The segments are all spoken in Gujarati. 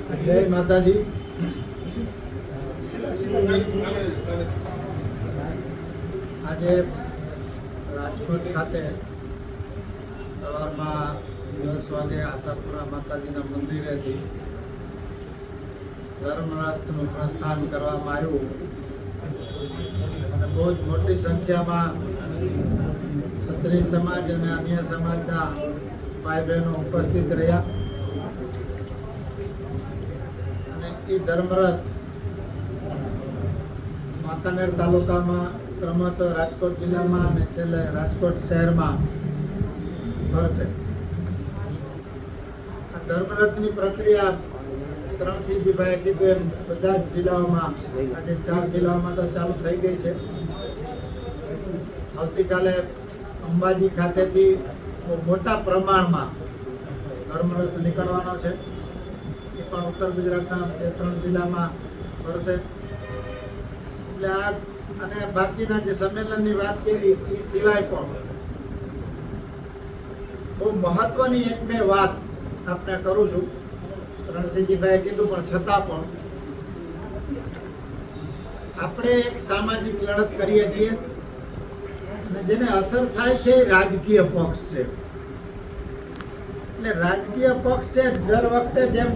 જય માતાજી। આજે રાજકોટ ખાતે સવારમાં 10 વાગે આશાપુરા માતાજીના મંદિરેથી ધર્મરથનું પ્રસ્થાન કરવામાં આવ્યું અને બહુ જ મોટી સંખ્યામાં ક્ષત્રિય સમાજ અને અન્ય સમાજના ભાઈ બહેનો ઉપસ્થિત રહ્યા અને એ ધર્મરથ વાંકાનેર તાલુકામાં ક્રમશઃ રાજકોટ જિલ્લામાં અને છેલ્લે રાજકોટ શહેરમાં ફરશે। આ ધર્મરથની પ્રક્રિયા ત્રણસિંહજીભાઈએ કીધું એમ બધા જ જિલ્લાઓમાં, આજે 4 જિલ્લાઓમાં તો ચાલુ થઈ ગઈ છે। આવતીકાલે અંબાજી ખાતેથી મોટા પ્રમાણમાં ધર્મરથ નીકળવાનો છે, એ પણ ઉત્તર ગુજરાતના 2-3 જિલ્લામાં ફરશે। એટલે આ અને બાકીના જે સંમેલનની વાત કરી એ સિવાય પણ બહુ મહત્વની એક બે વાત આપણે કરું છું। રણસિંહજીભાઈએ કીધું પણ છતાં પણ આપણે એક સામાજિક લડત કરીએ છીએ અને જેને અસર થાય છે એ રાજકીય પક્ષ છે। એટલે રાજકીય પક્ષ છે દર વખતે જેમ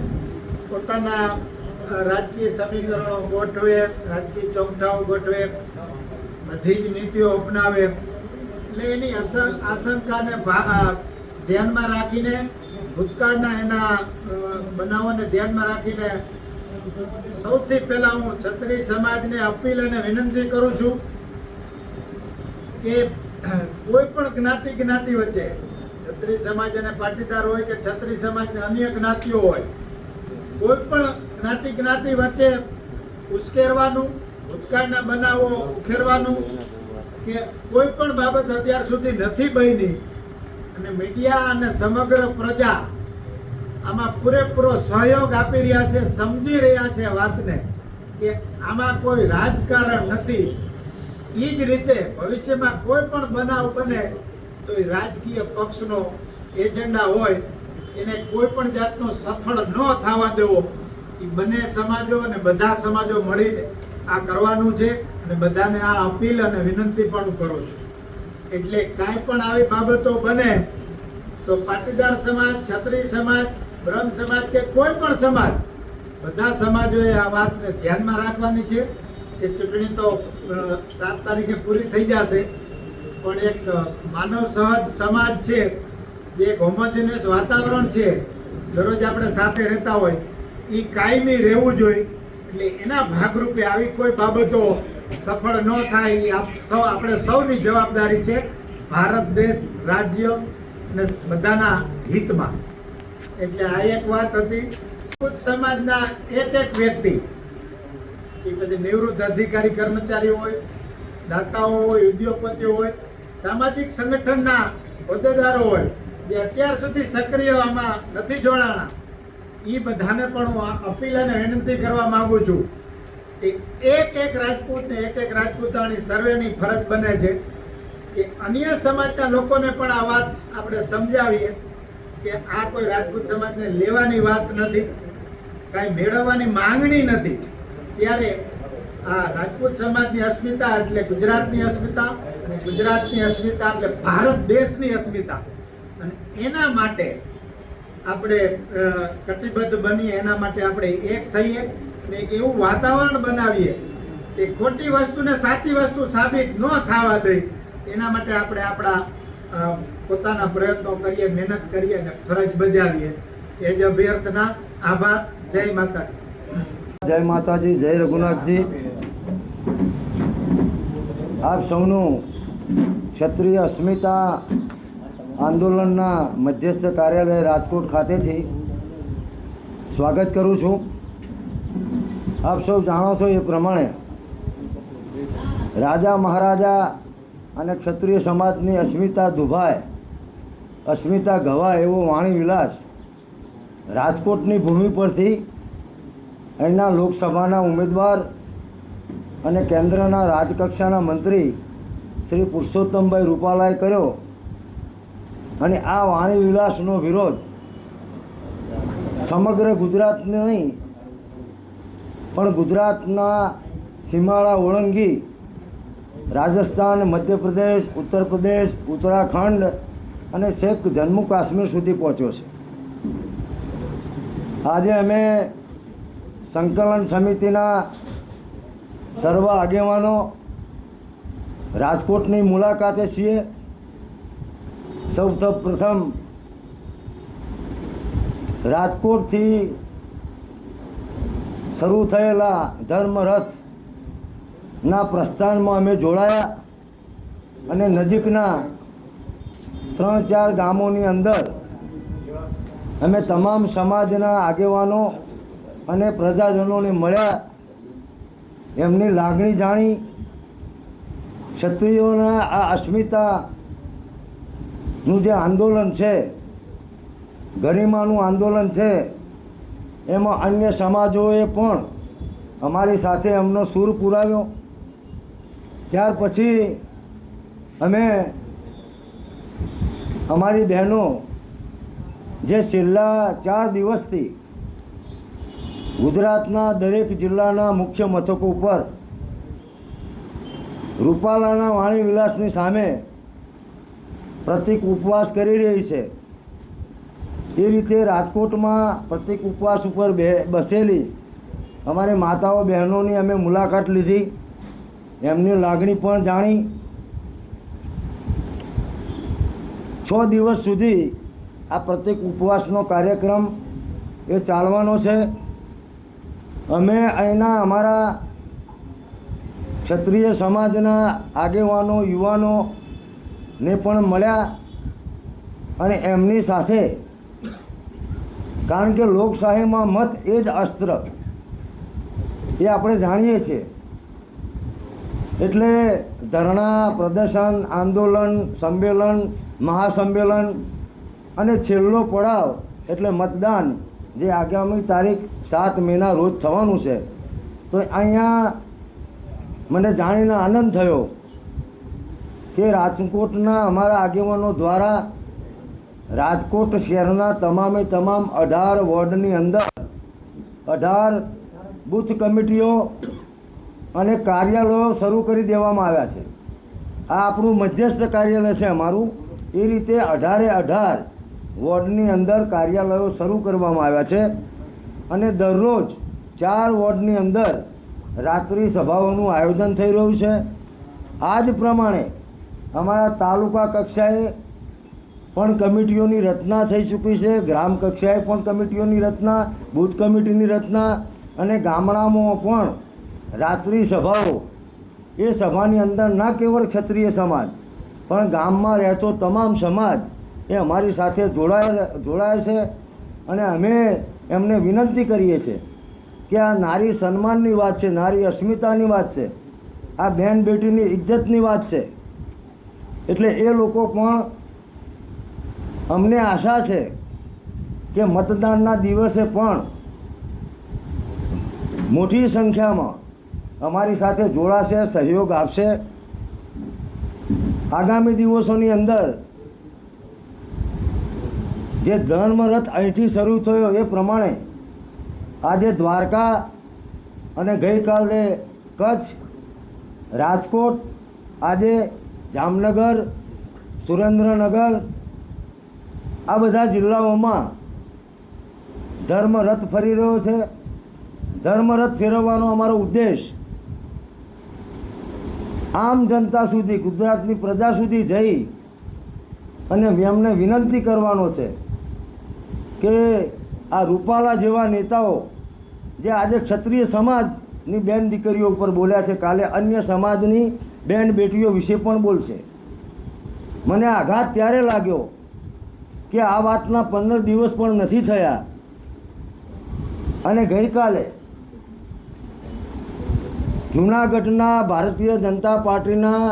પોતાના રાજકીય સમીકરણો ગોઠવે, રાજકીય ચોકઠાઓ ગોઠવે, બધી જ નીતિઓ અપનાવે, એટલે એની આશંકાને ધ્યાનમાં રાખીને, ભૂતકાળના એના બનાવોને ધ્યાનમાં રાખીને સૌથી પહેલા હું ક્ષત્રિય સમાજને અપીલ અને વિનંતી કરું છું કે કોઈ પણ જ્ઞાતિ વચ્ચે, ક્ષત્રિય સમાજ અને પાટીદાર હોય કે ક્ષત્રિય સમાજ અન્ય જ્ઞાતિઓ હોય, કોઈ પણ જ્ઞાતિ વચ્ચે ઉશ્કેરવાનું, ભૂતકાળના બનાવો ઉખેરવાનું કે કોઈ પણ બાબત અત્યાર સુધી નથી બની અને મીડિયા અને સમગ્ર પ્રજા આમાં પૂરેપૂરો સહયોગ આપી રહ્યા છે, સમજી રહ્યા છે વાતને કે આમાં કોઈ રાજકારણ નથી। એ જ રીતે ભવિષ્યમાં કોઈ પણ બનાવ બને તો એ રાજકીય પક્ષનો એજન્ડા હોય, એને કોઈ પણ જાતનો સફળ ન થવા દેવો, એ બંને સમાજો અને બધા સમાજો મળીને આ કરવાનું છે અને બધાને આ અપીલ અને વિનંતી પણ હું કરું છું। એટલે કાંઈ પણ આવી બાબતો બને તો પાટીદાર સમાજ, ક્ષત્રિય સમાજ, બ્રહ્મ સમાજ કે કોઈ પણ સમાજ, બધા સમાજોએ આ વાતને ધ્યાનમાં રાખવાની છે કે ચૂંટણી તો 7 તારીખે પૂરી થઈ જશે, પણ એક માનવ સહજ સમાજ છે, એક હોમોજીનિયસ વાતાવરણ છે, દરરોજ આપણે સાથે રહેતા હોય, એ કાયમી રહેવું જોઈએ। એટલે એના ભાગરૂપે આવી કોઈ બાબતો સફળ ન થાય એ આપણે સૌની જવાબદારી છે, ભારત દેશ, રાજ્ય અને બધાના હિતમાં। એટલે આ એક વાત હતી। સમાજના એક વ્યક્તિ, એ પછી નિવૃત્ત અધિકારી કર્મચારી હોય, દાતાઓ હોય, ઉદ્યોગપતિઓ હોય, સામાજિક સંગઠનના હોદ્દેદારો હોય, જે અત્યાર સુધી સક્રિય આમાં નથી જોડાણા, એ બધાને પણ હું અપીલ અને વિનંતી કરવા માંગુ છું કે એક રાજપૂતને, એક રાજપૂતાણી સર્વેની ફરજ બને છે કે અન્ય સમાજના લોકોને પણ આ વાત આપણે સમજાવીએ કે આ કોઈ રાજપૂત સમાજને લેવાની વાત નથી, કાંઈ મેળવવાની માંગણી નથી। ત્યારે આ રાજપૂત સમાજની અસ્મિતા એટલે ગુજરાતની અસ્મિતા, અને ગુજરાતની અસ્મિતા એટલે ભારત દેશની અસ્મિતા, અને એના માટે આપણે કટિબદ્ધ બનીએ, એના માટે આપણે એક થઈએ અને એક એવું વાતાવરણ બનાવીએ કે ખોટી વસ્તુને સાચી વસ્તુ સાબિત ન થવા દઈએ, એના માટે આપણે આપણા પોતાના પ્રયત્નો કરીએ, મહેનત કરીએ અને ફરજ બજાવીએ। એ જ અભ્યર્થના। આભાર। જય માતાજી। જય માતાજી, જય રઘુનાથજી। આપ સૌનું ક્ષત્રિય અસ્મિતા આંદોલનના મધ્યસ્થ કાર્યાલય રાજકોટ ખાતેથી સ્વાગત કરું છું। આપ સૌ જાણો છો એ પ્રમાણે રાજા મહારાજા અને ક્ષત્રિય સમાજની અસ્મિતા દુભાય, અસ્મિતા ગવાય એવો વાણી વિલાસ રાજકોટની ભૂમિ પરથી અહીંના લોકસભાના ઉમેદવાર અને કેન્દ્રના રાજકક્ષાના મંત્રી શ્રી પુરુષોત્તમભાઈ રૂપાલાએ કર્યો અને આ વાણી વિલાસનો વિરોધ સમગ્ર ગુજરાતને નહીં પણ ગુજરાતના સીમાડા ઓળંગી રાજસ્થાન, મધ્યપ્રદેશ, ઉત્તર પ્રદેશ, ઉત્તરાખંડ અને છેક જમ્મુ કાશ્મીર સુધી પહોંચ્યો છે. આજે અમે સંકલન સમિતિના સર્વ આગેવાનો રાજકોટની મુલાકાતે છીએ. સૌ પ્રથમ રાજકોટથી શરૂ થયેલા ધર્મરથના પ્રસ્થાનમાં અમે જોડાયા અને નજીકના 3-4 ગામોની અંદર અમે તમામ સમાજના આગેવાનો અને પ્રજાજનોને મળ્યા, એમની લાગણી જાણી. ક્ષત્રિયોના આ અસ્મિતાનું જે આંદોલન છે, ગરિમાનું આંદોલન છે, એમાં અન્ય સમાજોએ પણ અમારી સાથે એમનો સૂર પુરાવ્યો. ત્યાર પછી અમે અમારી બહેનો જે છેલ્લા 4 દિવસથી ગુજરાતના દરેક જિલ્લાના મુખ્ય મથકો ઉપર રૂપાલાના વાણી વિલાસની સામે પ્રતિક ઉપવાસ કરી રહી છે, એ રીતે રાજકોટમાં પ્રતિક ઉપવાસ ઉપર બેસેલી અમારી માતાઓ બહેનોની અમે મુલાકાત લીધી, એમની લાગણી પણ જાણી. 6 દિવસ સુધી આ પ્રતિક ઉપવાસનો કાર્યક્રમ એ ચાલવાનો છે. અમે અહીંના અમારા ક્ષત્રિય સમાજના આગેવાનો, યુવાનોને પણ મળ્યા અને એમની સાથે, કારણ કે લોકશાહીમાં મત એ જ અસ્ત્ર, એ આપણે જાણીએ છીએ. એટલે ધરણા, પ્રદર્શન, આંદોલન, સંમેલન, મહાસંમેલન અને છેલ્લો પડાવ એટલે મતદાન, જે આગામી તારીખ 7 મેના રોજ થવાનું છે. તો અહીંયા મને જાણીને આનંદ થયો કે રાજકોટના અમારા આગેવાનો દ્વારા રાજકોટ શહેરના તમામે તમામ 18 વોર્ડની અંદર 18 બૂથ કમિટીઓ અને કાર્યાલયો શરૂ કરી દેવામાં આવ્યા છે. આ આપણું મધ્યસ્થ કાર્યાલય છે અમારું. એ રીતે 18 વોર્ડની અંદર કાર્યાલયો શરૂ કરવામાં આવ્યા છે અને દરરોજ 4 વોર્ડની અંદર રાત્રિ સભાઓનું આયોજન થઈ રહ્યું છે. આ જ પ્રમાણે અમારા તાલુકા કક્ષાએ પણ કમિટીઓની રચના થઈ ચૂકી છે, ગ્રામ કક્ષાએ પણ કમિટીઓની રચના, બૂથ કમિટીની રચના અને ગામડામાં પણ રાત્રિ સભાઓ. એ સભાની અંદર ના કેવળ ક્ષત્રિય સમાજ પણ ગામમાં રહેતો તમામ સમાજ એ અમારી સાથે જોડાય છે અને અમે એમને વિનંતી કરીએ છીએ કે આ નારી સન્માનની વાત છે, નારી અસ્મિતાની વાત છે, આ બહેન બેટીની ઇજ્જતની વાત છે. એટલે એ લોકો પણ, અમને આશા છે કે મતદાનના દિવસે પણ મોટી સંખ્યામાં અમારી સાથે જોડાશે, સહયોગ આપશે. આગામી દિવસોની અંદર જે ધર્મરથ અહીંથી શરૂ થયો એ પ્રમાણે આજે દ્વારકા અને ગઈકાલે કચ્છ, રાજકોટ, આજે જામનગર, સુરેન્દ્રનગર, આ બધા જિલ્લાઓમાં ધર્મરથ ફરી રહ્યો છે. ધર્મરથ ફેરવવાનો અમારો ઉદ્દેશ આમ જનતા સુધી, ગુજરાતની પ્રજા સુધી જઈ અને એમને વિનંતી કરવાનો છે કે આ રૂપાલા જેવા નેતાઓ જે આજે ક્ષત્રિય સમાજની બેન દીકરીઓ ઉપર બોલ્યા છે, કાલે અન્ય સમાજની બેન બેટીઓ વિશે પણ બોલશે. મને આઘાત ત્યારે લાગ્યો કે આ વાતના 15 દિવસ પણ નથી થયા અને ગઈકાલે જૂનાગઢના ભારતીય જનતા પાર્ટીના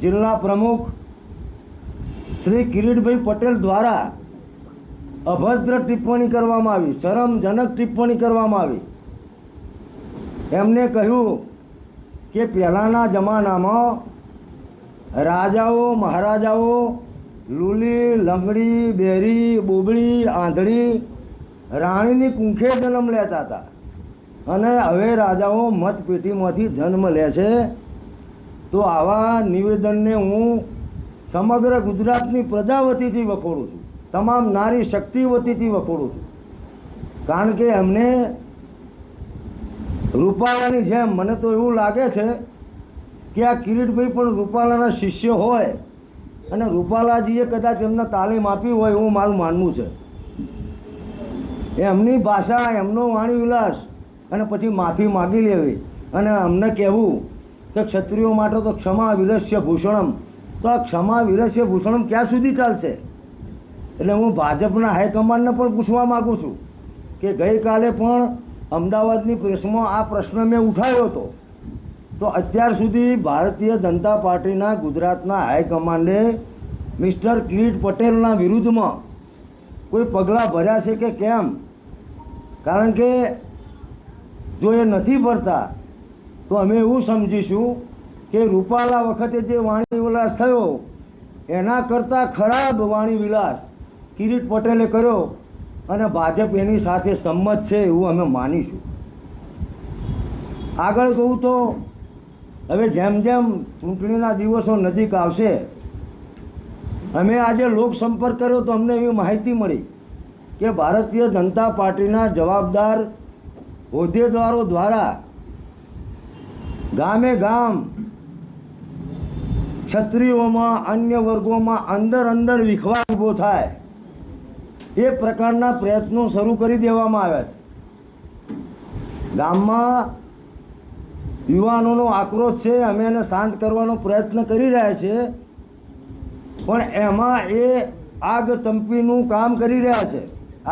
જિલ્લા પ્રમુખ શ્રી કિરીટભાઈ પટેલ દ્વારા અભદ્ર ટિપ્પણી કરવામાં આવી, શરમજનક ટિપ્પણી કરવામાં આવી. એમને કહ્યું કે પહેલાંના જમાનામાં રાજાઓ, મહારાજાઓ લૂલી, લંગડી, બેરી, બોબડી, આંધળી, રાણીની કુંખે જન્મ લેતા હતા અને હવે રાજાઓ મતપેટીમાંથી જન્મ લે છે. તો આવા નિવેદનને હું સમગ્ર ગુજરાતની પ્રજા વતીથી વખોડું છું, તમામ નારી શક્તિ વતીથી વખોડું છું. કારણ કે એમને રૂપાલાની જેમ મને તો એવું લાગે છે કે આ કિરીટભાઈ પણ રૂપાલાના શિષ્ય હોય અને રૂપાલાજીએ કદાચ એમને તાલીમ આપી હોય એવું મારું માનવું છે. એમની ભાષા, એમનો વાણી વિલાસ અને પછી માફી માગી લેવી અને અમને કહેવું કે ક્ષત્રિયો માટે તો ક્ષમા વિરસ્ય ભૂષણમ. તો આ ક્ષમા વિરસ્ય ભૂષણમ ક્યાં સુધી ચાલશે? એટલે હું ભાજપના હાઈકમાન્ડને પણ પૂછવા માગું છું કે ગઈકાલે પણ અમદાવાદની પ્રેસમાં આ પ્રશ્ન મેં ઉઠાવ્યો હતો. તો અત્યાર સુધી ભારતીય જનતા પાર્ટીના ગુજરાતના હાઈકમાન્ડે મિસ્ટર કિરીટ પટેલના વિરુદ્ધમાં કોઈ પગલાં ભર્યા છે કે કેમ? કારણ કે જો એ નથી ભરતા તો અમે એવું સમજીશું કે રૂપાલા વખતે જે વાણી વિલાસ થયો એના કરતાં ખરાબ વાણી વિલાસ કિરીટ પટેલે કર્યો અને ભાજપ એની સાથે સંમત છે એવું અમે માનીશું. આગળ કહું તો હવે જેમ જેમ ચૂંટણીના દિવસો નજીક આવશે, અમે આજે લોકસંપર્ક કર્યો તો અમને એવી માહિતી મળી કે ભારતીય જનતા પાર્ટીના જવાબદાર હોદ્દેદારો દ્વારા ગામે ગામ ક્ષત્રિયોમાં, અન્ય વર્ગોમાં અંદર વિખવાદ ઊભો થાય એ પ્રકારના પ્રયત્નો શરૂ કરી દેવામાં આવ્યા છે. ગામમાં યુવાનોનો આક્રોશ છે, અમે એને શાંત કરવાનો પ્રયત્ન કરી રહ્યા છીએ, પણ એમાં એ આગ ચંપીનું કામ કરી રહ્યા છે,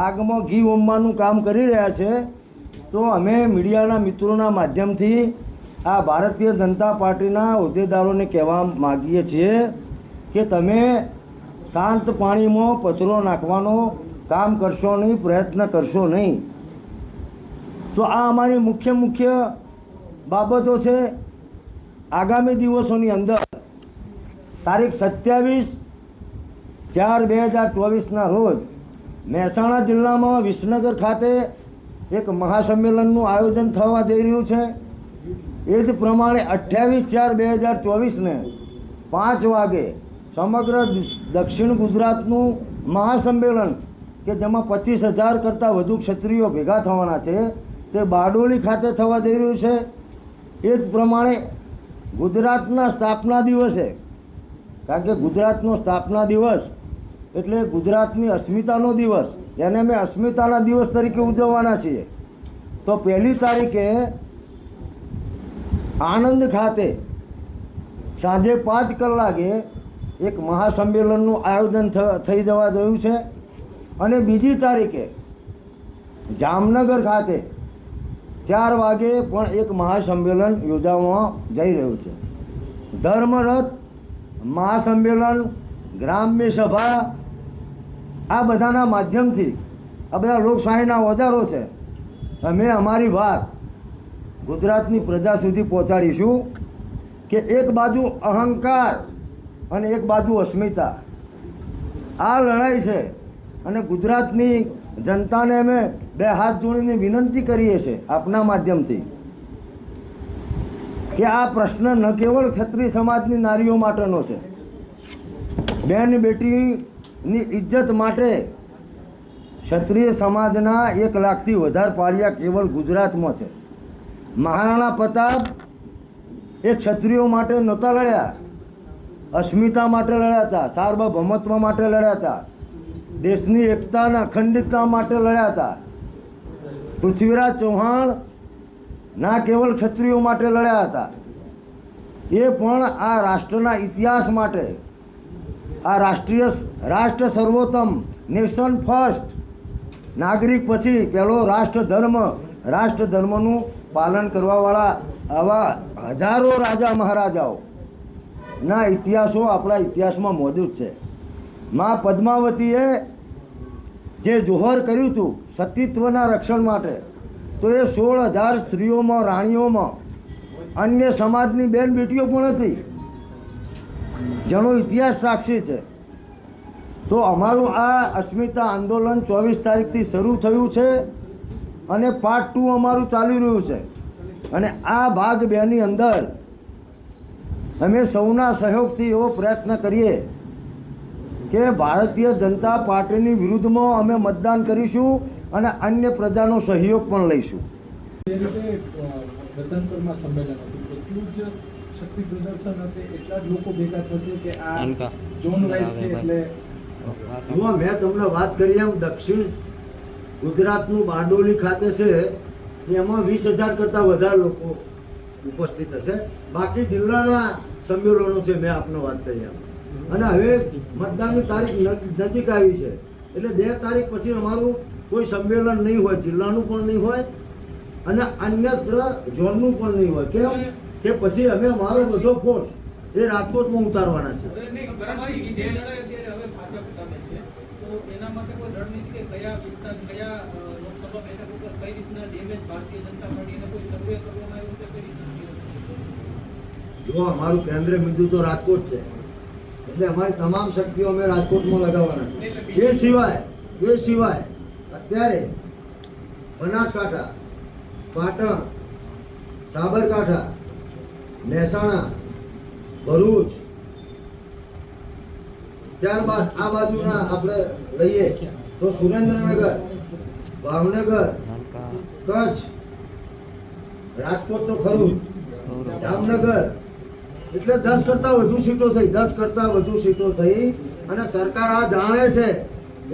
આગમાં ઘી ઉમવાનું કામ કરી રહ્યા છે. તો અમે મીડિયાના મિત્રોના માધ્યમથી આ ભારતીય જનતા પાર્ટીના હોદ્દેદારોને કહેવા માગીએ છીએ કે તમે શાંત પાણીમાં પથરો નાખવાનો કામ કરશો નહીં, પ્રયત્ન કરશો નહીં. તો આ અમારી મુખ્ય બાબતો છે. આગામી દિવસોની અંદર તારીખ 27/4/2024ના રોજ મહેસાણા જિલ્લામાં વિસનગર ખાતે એક મહાસંમેલનનું આયોજન થવા જઈ રહ્યું છે. એ જ પ્રમાણે 28/4/2024ને 5 વાગે સમગ્ર દક્ષિણ ગુજરાતનું મહાસંમેલન કે જેમાં 25,000 કરતાં વધુ ક્ષત્રિયો ભેગા થવાના છે તે બારડોલી ખાતે થવા જઈ રહ્યું છે. એ જ પ્રમાણે ગુજરાતના સ્થાપના દિવસે, કારણ કે ગુજરાતનો સ્થાપના દિવસ એટલે ગુજરાતની અસ્મિતાનો દિવસ, એને અમે અસ્મિતાના દિવસ તરીકે ઉજવવાના છીએ. તો 1 તારીખે આણંદ ખાતે સાંજે 5 કલાકે એક મહાસંમેલનનું આયોજન થઈ જવા રહ્યું છે અને 2 તારીખે જામનગર ખાતે 4 વાગે પણ એક મહાસંમેલન યોજવામાં જઈ રહ્યું છે. ધર્મરથ મહાસંમેલન, ગ્રામ્ય સભા, આ બધાના માધ્યમથી આ બધા લોકશાહીના ઓજારો છે. અમે અમારી વાત ગુજરાતની પ્રજા સુધી પહોંચાડીશું કે એક બાજુ અહંકાર અને એક બાજુ અસ્મિતા, આ લડાઈ છે. અને ગુજરાતની જનતાને અમે 2 હાથ જોડીને વિનંતી કરીએ છીએ આપના માધ્યમથી કે આ પ્રશ્ન ન કેવળ ક્ષત્રિય સમાજની નારીઓ માટેનો છે, બેન બેટીની ઇજ્જત માટે ક્ષત્રિય સમાજના 1 લાખથી વધારે પાળિયા કેવળ ગુજરાતમાં છે. મહારાણા પ્રતાપ એ ક્ષત્રિયો માટે નહોતા લડ્યા, અસ્મિતા માટે લડ્યા હતા, સાર્વભૌમત્વ માટે લડ્યા હતા, દેશની એકતા અને અખંડિતતા માટે લડ્યા હતા. પૃથ્વીરાજ ચૌહાણ ના કેવળ ક્ષત્રિયો માટે લડ્યા હતા, એ પણ આ રાષ્ટ્રના ઇતિહાસ માટે, આ રાષ્ટ્ર સર્વોત્તમ, નેશન ફર્સ્ટ, નાગરિક પછી પહેલો રાષ્ટ્રધર્મનું પાલન કરવાવાળા આવા હજારો રાજા મહારાજાઓના ઇતિહાસો આપણા ઇતિહાસમાં મોજૂદ છે. મા પદ્માવતીએ જે જોહર કર્યું હતું સતીત્વના રક્ષણ માટે, તો એ 16,000 સ્ત્રીઓમાં, રાણીઓમાં અન્ય સમાજની બેન બેટીઓ પણ હતી, જેનો ઇતિહાસ સાક્ષી છે. તો અમારું આ અસ્મિતા આંદોલન 24 તારીખથી શરૂ થયું છે અને પાર્ટ 2 અમારું ચાલી રહ્યું છે. અને આ ભાગ 2ની અંદર અમે સૌના સહયોગથી એવો પ્રયત્ન કરીએ કે ભારતીય જનતા પાર્ટીની વિરુદ્ધમાં અમે મતદાન કરીશું અને અન્ય પ્રજાનો સહયોગ પણ લઈશું. જે રીતે વતનપુરમાં સંમેલન હતું એટલું જ શક્તિ પ્રદર્શન હશે, એટલા જ લોકો ભેગા થશે કે આ ઝોન વાઇઝ છે એટલે જુઓ, મેં તમને વાત કરી એમ દક્ષિણ ગુજરાતનું બારડોલી ખાતે છે એમાં 20,000 કરતાં વધારે લોકો ઉપસ્થિત હશે. બાકી જિલ્લાના સંમેલનો છે, મેં આપને વાત કરી એમ. અને હવે મતદાનની તારીખ નજીક આવી છે એટલે 2 તારીખ પછી અમારું કોઈ સંમેલન નહીં હોય, જિલ્લાનું પણ નહીં હોય અને અન્યત્ર ઝોનનું પણ નહીં હોય. કેમ કે પછી અમે અમારો બધો ફોર્સ એ રાજકોટમાં ઉતારવાના છે. જો અમારું કેન્દ્ર બિંદુ તો રાજકોટ છે એટલે અમારી તમામ શક્તિઓ અમે રાજકોટમાં લગાવવાના છે. એ સિવાય અત્યારે બનાસકાંઠા, પાટણ, સાબરકાંઠા, મહેસાણા, ભરૂચ, ત્યારબાદ આ બાજુના આપણે લઈએ તો સુરેન્દ્રનગર, ભાવનગર, કચ્છ, રાજકોટ તો ખરું, જામનગર, એટલે 10 કરતાં વધુ સીટો થઈ, 10 કરતાં વધુ સીટો થઈ. અને સરકાર આ જાણે છે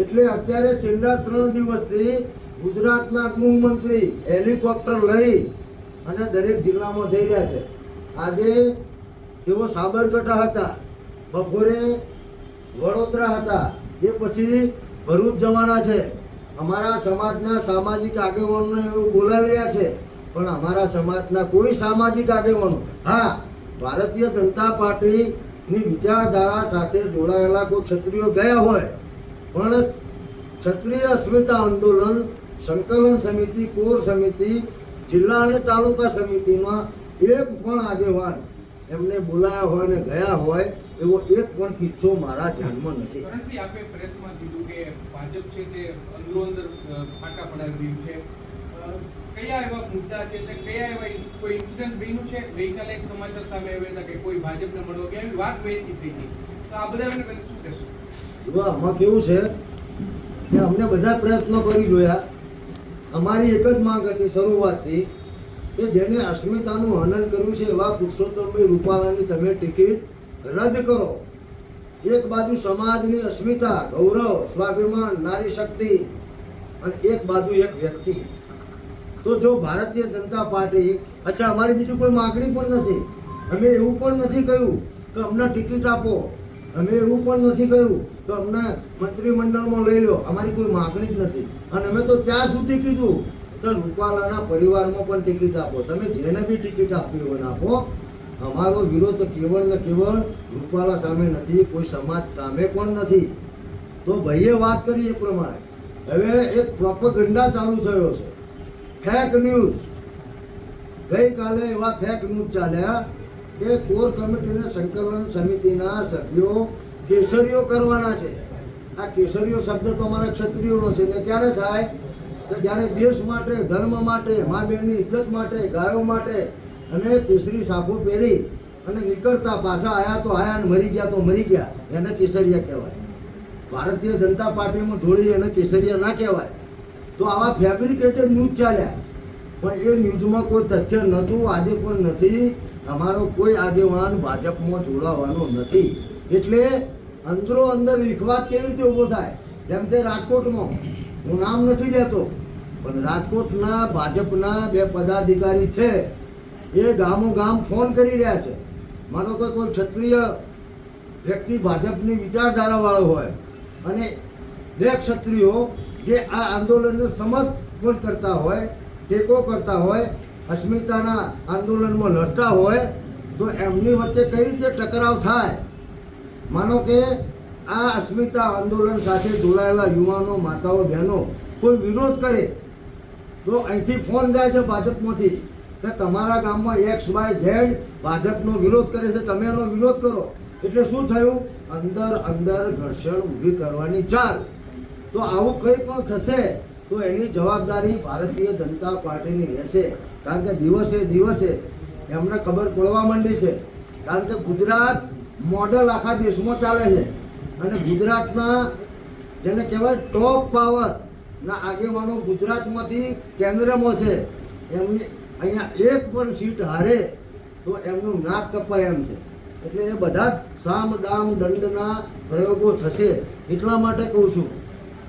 એટલે અત્યારે છેલ્લા 3 દિવસથી ગુજરાતના ગૃહમંત્રી હેલિકોપ્ટર લઈ અને દરેક જિલ્લામાં જઈ રહ્યા છે. આજે તેઓ સાબરકાંઠા હતા, બપોરે વડોદરા હતા, એ પછી ભરૂચ જવાના છે. અમારા સમાજના સામાજિક આગેવાનોને એવું બોલાવી રહ્યા છે પણ અમારા સમાજના કોઈ સામાજિક આગેવાનો, હા, ભારતીય જનતા પાર્ટીની વિચારધારા સાથે જોડાયેલા કોઈ ક્ષત્રિયો ગયા હોય પણ ક્ષત્રિય અસ્મિતા આંદોલન, સંકલન સમિતિ, કોર સમિતિ, જિલ્લા અને તાલુકા સમિતિમાં એક પણ આગેવાન એમને બોલાયા હોય ને ગયા હોય એવો એક પણ કિસ્સો મારા ધ્યાનમાં નથી. કરણસિંહ, આપે પ્રેસમાં કીધું કે ભાજપ છે તે અંદરો-અંદર ફાટા પડાવી રહ્યું છે. કયા એવા મુદ્દા છે, કયા એવા કોઈ ઇન્સિડન્ટ બન્યું છે? ગઈકાલે એક સમાચાર સામે આવ્યા હતા કે કોઈ ભાજપને મળવા ગયા એવી વાત વહેતી થઈ હતી. તો આ બધા શું કહેશો? જો આમાં કેવું છે કે અમને બધા પ્રયત્નો કરી જોયા. અમારી એક જ માંગ હતી શરૂઆતથી કે જેને અસ્મિતાનું હનન કર્યું છે એવા પુરુષોત્તમભાઈ રૂપાલાની તમે ટિકિટ રદ કરો. એક બાજુ સમાજની અસ્મિતા, ગૌરવ, સ્વાભિમાન, નારી શક્તિ અને એક બાજુ એક વ્યક્તિ. તો જો ભારતીય જનતા પાર્ટી, અચ્છા, અમારી બીજી કોઈ માગણી પણ નથી. અમે એવું પણ નથી કહ્યું કે અમને ટિકિટ આપો, અમે એવું પણ નથી કહ્યું કે અમને મંત્રીમંડળમાં લઈ લો. અમારી કોઈ માગણી જ નથી. અને અમે તો ત્યાં સુધી કીધું કે રૂપાલાના પરિવારમાં પણ ટિકિટ આપો. તમે જેને બી ટિકિટ આપવી હોય ને આપો. અમારો વિરોધ કેવળ ને કેવળ રૂપાલા સામે નથી, કોઈ સમાજ સામે પણ નથી. તો ભાઈએ વાત કરી એ પ્રમાણે હવે એક પ્રોપેગેન્ડા ચાલુ થયો છે, ફેક ન્યૂઝ. ગઈકાલે એવા ફેક ન્યૂઝ ચાલ્યા કે કોર કમિટીને સંકલન સમિતિના સભ્યો કેસરીઓ કરવાના છે. આ કેસરીઓ શબ્દ તો અમારા ક્ષત્રિયોનો છે. ને ક્યારે થાય કે જ્યારે દેશ માટે, ધર્મ માટે, મા બહેનની ઇજ્જત માટે, ગાયો માટે અને કેસરી સાફો પહેરી અને નીકળતા પાછા આયા તો આયા અને મરી ગયા તો મરી ગયા, એને કેસરિયા કહેવાય. ભારતીય જનતા પાર્ટીમાં જોડી એને કેસરિયા ના કહેવાય. તો આવા ફેબ્રિકેટેડ ન્યૂઝ ચાલ્યા પણ એ ન્યૂઝમાં કોઈ તથ્ય નહોતું, આજે પણ નથી. અમારો કોઈ આગેવાન ભાજપમાં જોડાવાનો નથી. એટલે અંદરો અંદર વિખવાદ કેવી રીતે ઊભો થાય? જેમ કે રાજકોટમાં, હું નામ નથી લેતો, પણ રાજકોટના ભાજપના 2 પદાધિકારી છે એ ગામો ગામ ફોન કરી રહ્યા છે. માનો કે કોઈ ક્ષત્રિય વ્યક્તિ ભાજપની વિચારધારાવાળો હોય અને 2 ક્ષત્રિયો જે આ આંદોલનને સમર્થન કરતા હોય, ટેકો કરતા હોય, અસ્મિતાના આંદોલનમાં લડતા હોય, તો એમની વચ્ચે કઈ રીતે ટકરાવ થાય? માનો કે આ અસ્મિતા આંદોલન સાથે જોડાયેલા યુવાનો, માતાઓ, બહેનો કોઈ વિરોધ કરે તો અહીંથી ફોન જાય છે ભાજપમાંથી કે તમારા ગામમાં XYZ ભાજપનો વિરોધ કરે છે, તમે એનો વિરોધ કરો. એટલે શું થયું, અંદર ઘર્ષણ ઊભી કરવાની ચાલ. તો આવું કંઈ પણ થશે તો એની જવાબદારી ભારતીય જનતા પાર્ટીની રહેશે. કારણ કે દિવસે દિવસે એમને ખબર પડવા માંડી છે. કારણ કે ગુજરાત મોડલ આખા દેશમાં ચાલે છે અને ગુજરાતના જેને કહેવાય ટોપ પાવરના આગેવાનો ગુજરાતમાંથી કેન્દ્રમાં છે. એમની અહીંયા એક પણ સીટ હારે તો એમનું નાક કપાય એમ છે. એટલે એ બધા જ સામ દામ દંડના પ્રયોગો થશે. એટલા માટે કહું છું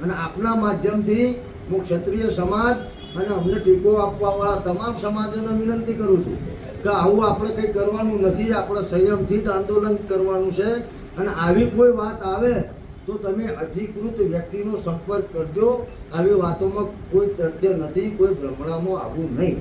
અને આપના માધ્યમથી હું ક્ષત્રિય સમાજ અને અમને ટેકો આપવાવાળા તમામ સમાજોને વિનંતી કરું છું કે આવું આપણે કંઈ કરવાનું નથી. આપણે સંયમથી જ આંદોલન કરવાનું છે. અને આવી કોઈ વાત આવે તો તમે અધિકૃત વ્યક્તિનો સંપર્ક કરજો. આવી વાતોમાં કોઈ તથ્ય નથી, કોઈ ભ્રમણામાં આવવું નહીં.